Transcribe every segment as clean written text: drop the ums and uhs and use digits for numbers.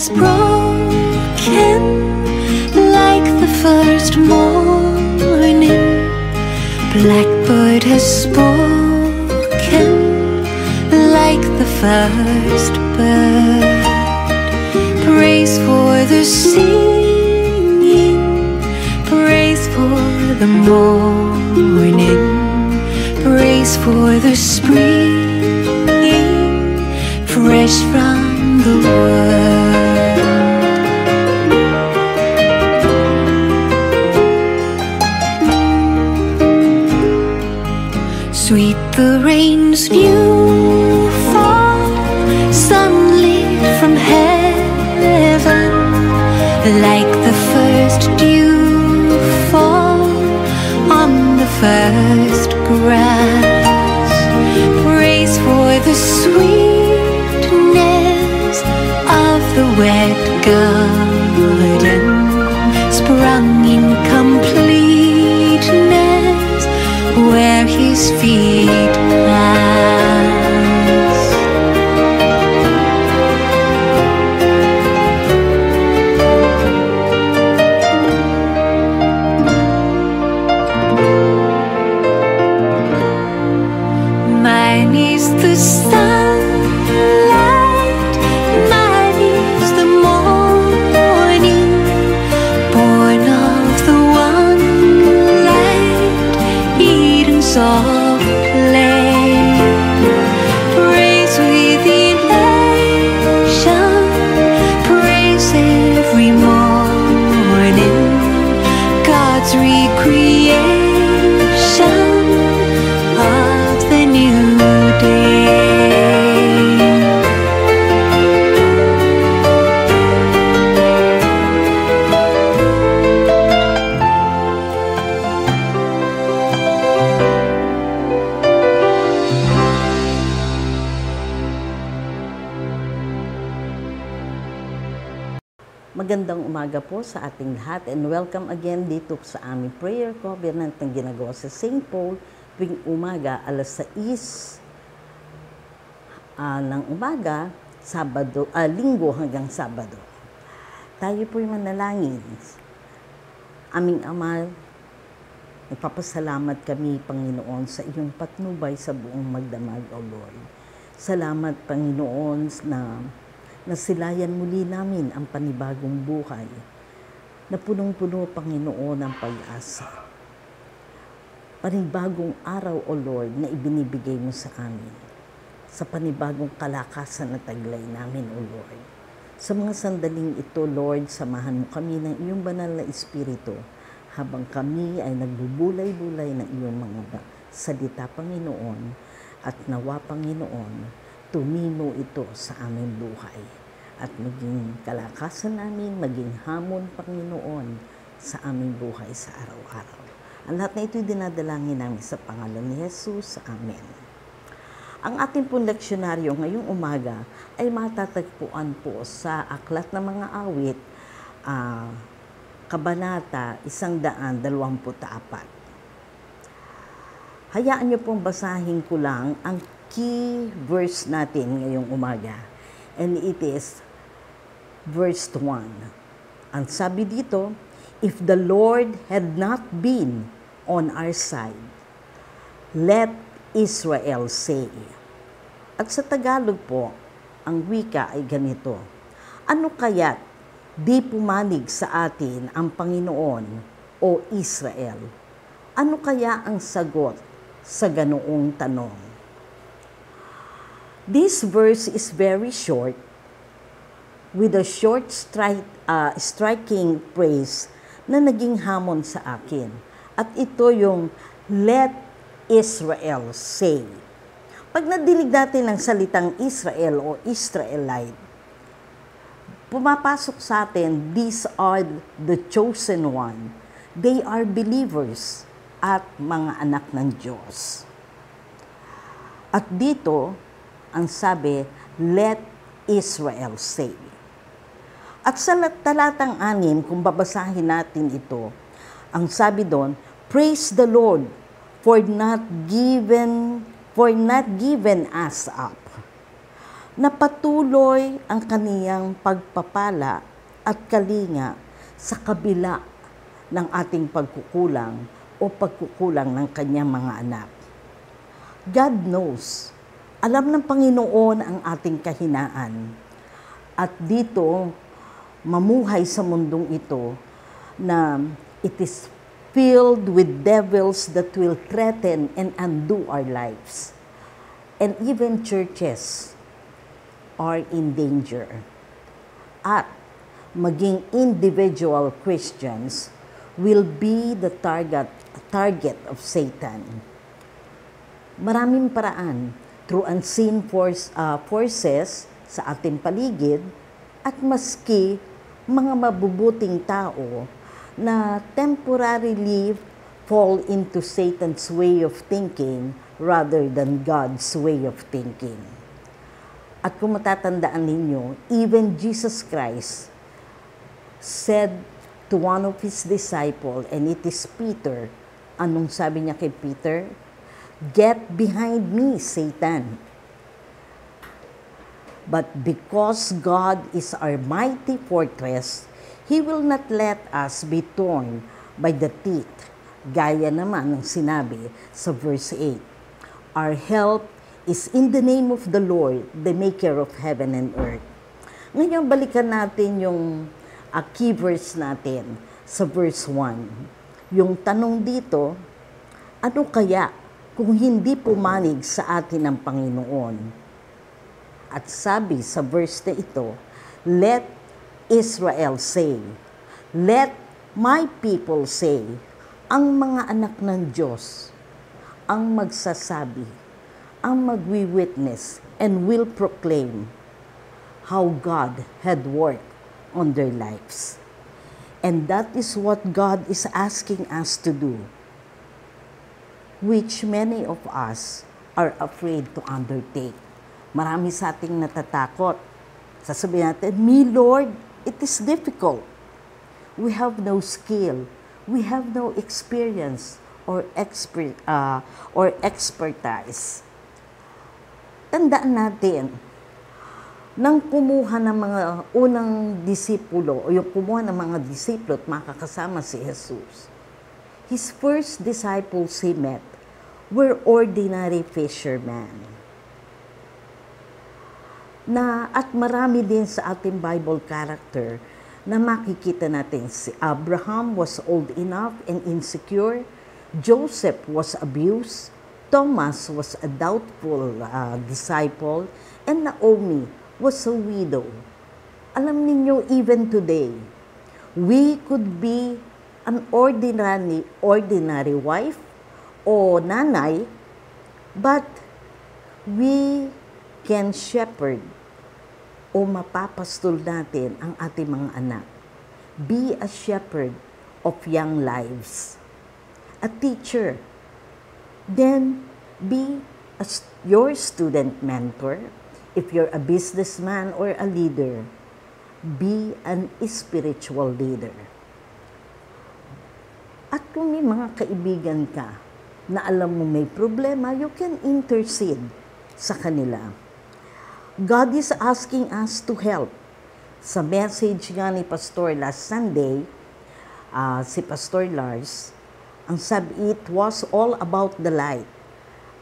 has broken like the first morning. Blackbird has spoken like the first bird. Praise for the singing, praise for the morning, praise for the springing, fresh from the world. Sweet the rain's new fall, sunlit from heaven, like the first dew fall on the first grass. Praise for the sweetness of the wet garden, sprung in completeness where his feet pass. Mine is the sunlight, mine is the morning, born of the one light, Eden's soft play. Praise within nation, praise every morning, God's recreation of the new day. Magandang umaga po sa ating lahat and welcome again dito sa aming prayer covenant na ginagawa sa St. Paul tuwing umaga alas 6 ng umaga, Linggo hanggang Sabado. Tayo po'y manalangin. Aming Ama, nagpapasalamat kami, Panginoon, sa iyong patnubay sa buong magdamag, O Lord. Salamat, Panginoon, na nasilayan muli namin ang panibagong buhay na punong-puno, Panginoon, ng pag-asa. Panibagong araw, O Lord, na ibinibigay mo sa amin sa panibagong kalakasan na taglay namin, O Lord. Sa mga sandaling ito, Lord, samahan mo kami ng iyong banal na Espiritu habang kami ay nagbubulay-bulay ng iyong mga salita, Panginoon, at nawa, Panginoon, tumimo ito sa aming buhay at maging kalakasan namin, maging hamon, Panginoon, sa aming buhay sa araw-araw. Ang lahat na ito'y dinadalangin namin sa pangalan ni Jesus. Amen. Ang ating pong leksyonaryo ngayong umaga ay matatagpuan po sa Aklat ng Mga Awit, Kabanata 124. Hayaan niyo pong basahin ko lang ang key verse natin ngayong umaga. And it is verse 1. Ang sabi dito, if the Lord had not been on our side, let Israel say. At sa Tagalog po, ang wika ay ganito, ano kaya't di pumanig sa atin ang Panginoon o Israel? Ano kaya ang sagot sa ganoong tanong? This verse is very short with a short striking phrase na naging hamon sa akin. At ito yung let Israel say. Pag nadinig natin ang salitang Israel o Israelite, pumapasok sa atin, these are the chosen one. They are believers at mga anak ng Diyos. At dito, ang sabi, let Israel say. At sa talatang 6, kung babasahin natin ito, ang sabi doon, praise the Lord for not given us up. na patuloy ang kaniyang pagpapala at kalinga sa kabila ng ating pagkukulang o pagkukulang ng kanyang mga anak. God knows, alam ng Panginoon ang ating kahinaan. At dito, mamuhay sa mundong ito na it is filled with devils that will threaten and undo our lives. And even churches are in danger. At maging individual Christians will be the target of Satan. Maraming paraan through unseen forces sa ating paligid at maski mga mabubuting tao na temporarily fall into Satan's way of thinking rather than God's way of thinking. At kung matatandaan ninyo, even Jesus Christ said to one of his disciples, and it is Peter, anong sabi niya kay Peter? Get behind me, Satan. But because God is our mighty fortress, He will not let us be torn by the teeth. Gaya naman ng sinabi sa verse 8. Our help is in the name of the Lord, the maker of heaven and earth. Ngayon, balikan natin yung key verse natin sa verse 1. Yung tanong dito, ano kaya kung hindi pumanig sa atin ang Panginoon? At sabi sa verse na ito, let Israel say, let my people say, ang mga anak ng Diyos, ang magsasabi, ang magwi-witness, and will proclaim how God had worked on their lives. And that is what God is asking us to do, which many of us are afraid to undertake. Marami sa ating natatakot. Sasabihin natin, me Lord, it is difficult. We have no skill. We have no experience or expertise. Tandaan natin, nang kumuha ng mga unang disipulo o yung kumuha ng mga disipulo at makakasama si Jesus, his first disciples he met were ordinary fishermen. At marami din sa ating Bible character na makikita natin. Si Abraham was old enough and insecure. Joseph was abused. Thomas was a doubtful disciple. And Naomi was a widow. Alam ninyo, even today, we could be an ordinary wife o nanay, but we can shepherd o mapapastol natin ang ating mga anak. Be a shepherd of young lives. A teacher. Then, be your student mentor. If you're a businessman or a leader, be an spiritual leader. At kung may mga kaibigan ka na alam mo may problema, you can intercede sa kanila. God is asking us to help. Sa message nga ni Pastor last Sunday, si Pastor Lars, ang sabi, it was all about the light.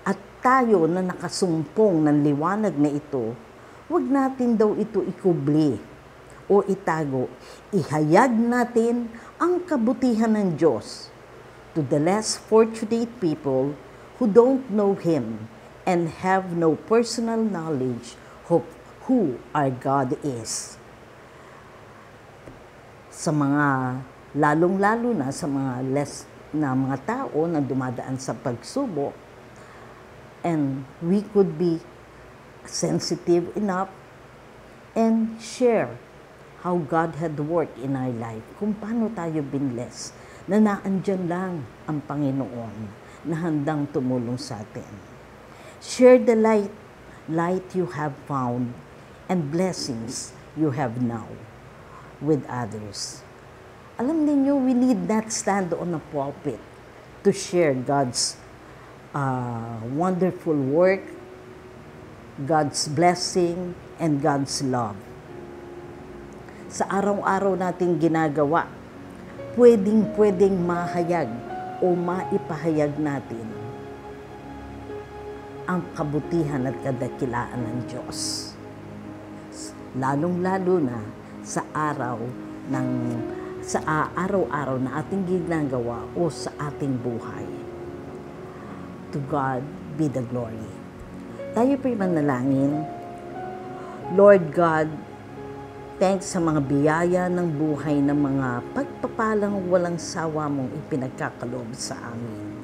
At tayo na nakasumpong ng liwanag na ito, huwag natin daw ito ikubli o itago. Ihayag natin ang kabutihan ng Diyos to the less fortunate people who don't know Him and have no personal knowledge of who our God is. Sa mga, lalong-lalo na sa mga mga tao na dumadaan sa pagsubok, and we could be sensitive enough and share how God had worked in our life, kung paano tayo binless, na naandyan lang ang Panginoon na handang tumulong sa atin. Share the light you have found and blessings you have now with others. Alam niyo, we need not stand on a pulpit to share God's wonderful work God's blessing, and God's love. Sa araw-araw nating ginagawa, pwedeng mahayag o maipahayag natin ang kabutihan at kadakilaan ng Diyos. Lalong-lalo na sa araw-araw na ating ginagawa o sa ating buhay. To God be the glory. Tayo po'y manalangin. Lord God, thanks sa mga biyaya ng buhay ng mga pagpapalang walang sawa mong ipinagkakaloob sa amin.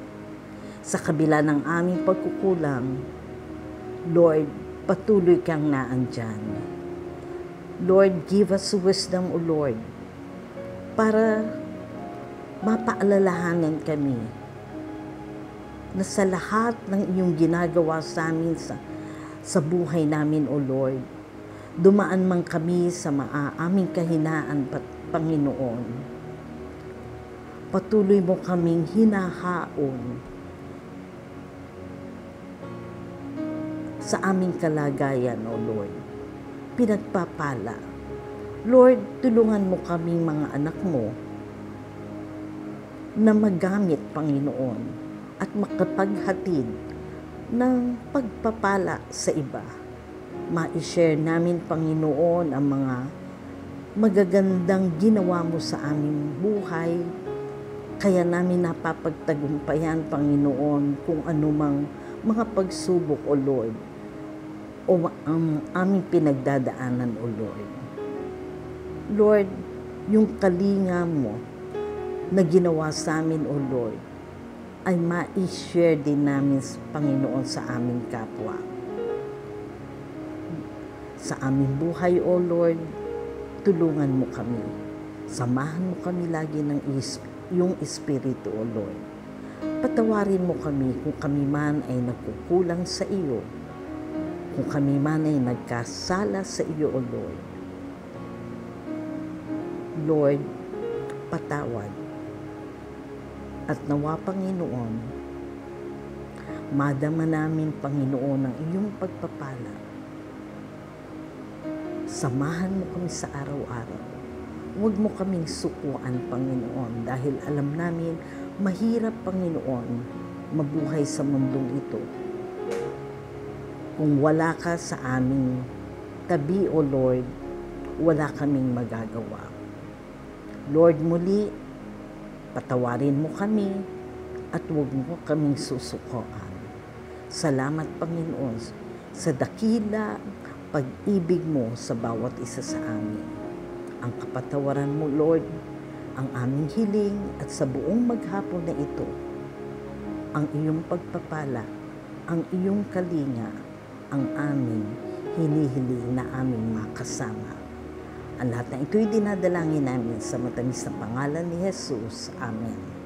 Sa kabila ng aming pagkukulang, Lord, patuloy kang naandyan. Lord, give us wisdom, O Lord, para mapaalalahanan kami na sa lahat ng iyong ginagawa sa amin sa buhay namin, O Lord, dumaan man kami sa aming kahinaan, Panginoon. Patuloy mo kaming hinahaon sa aming kalagayan, O Lord. Pinagpapala. Lord, tulungan mo kaming mga anak mo na magamit, Panginoon, at makapaghatid ng pagpapala sa iba. Ma-share namin, Panginoon, ang mga magagandang ginawa mo sa aming buhay. Kaya namin napapagtagumpayan, Panginoon, kung anumang mga pagsubok, O Lord, o ang aming pinagdadaanan, O Lord. Lord, yung kalinga mo na ginawa sa amin, O Lord, ay ma-share din namin, Panginoon, sa aming kapwa. Sa aming buhay, O Lord, tulungan mo kami. Samahan mo kami lagi ng iyong Espiritu, O Lord. Patawarin mo kami kung kami man ay nagkukulang sa iyo, kung kami man ay nagkasala sa iyo, O Lord. Lord, patawad. At nawa, Panginoon, madama namin, Panginoon, ang iyong pagpapala. Samahan mo kami sa araw-araw. Huwag mo kaming sukuan, Panginoon, dahil alam namin, mahirap, Panginoon, mabuhay sa mundong ito. Kung wala ka sa aming tabi, O Lord, wala kaming magagawa. Lord, muli, patawarin mo kami at huwag mo kaming susukuan. Salamat, Panginoon, sa dakila pag-ibig mo sa bawat isa sa amin. Ang kapatawaran mo, Lord, ang aming hiling at sa buong maghapon na ito, ang iyong pagpapala, ang iyong kalinga, ang aming hinihiling na aming makasama. Ang lahat na ito'y dinadalangin namin sa matamis na pangalan ni Jesus. Amen.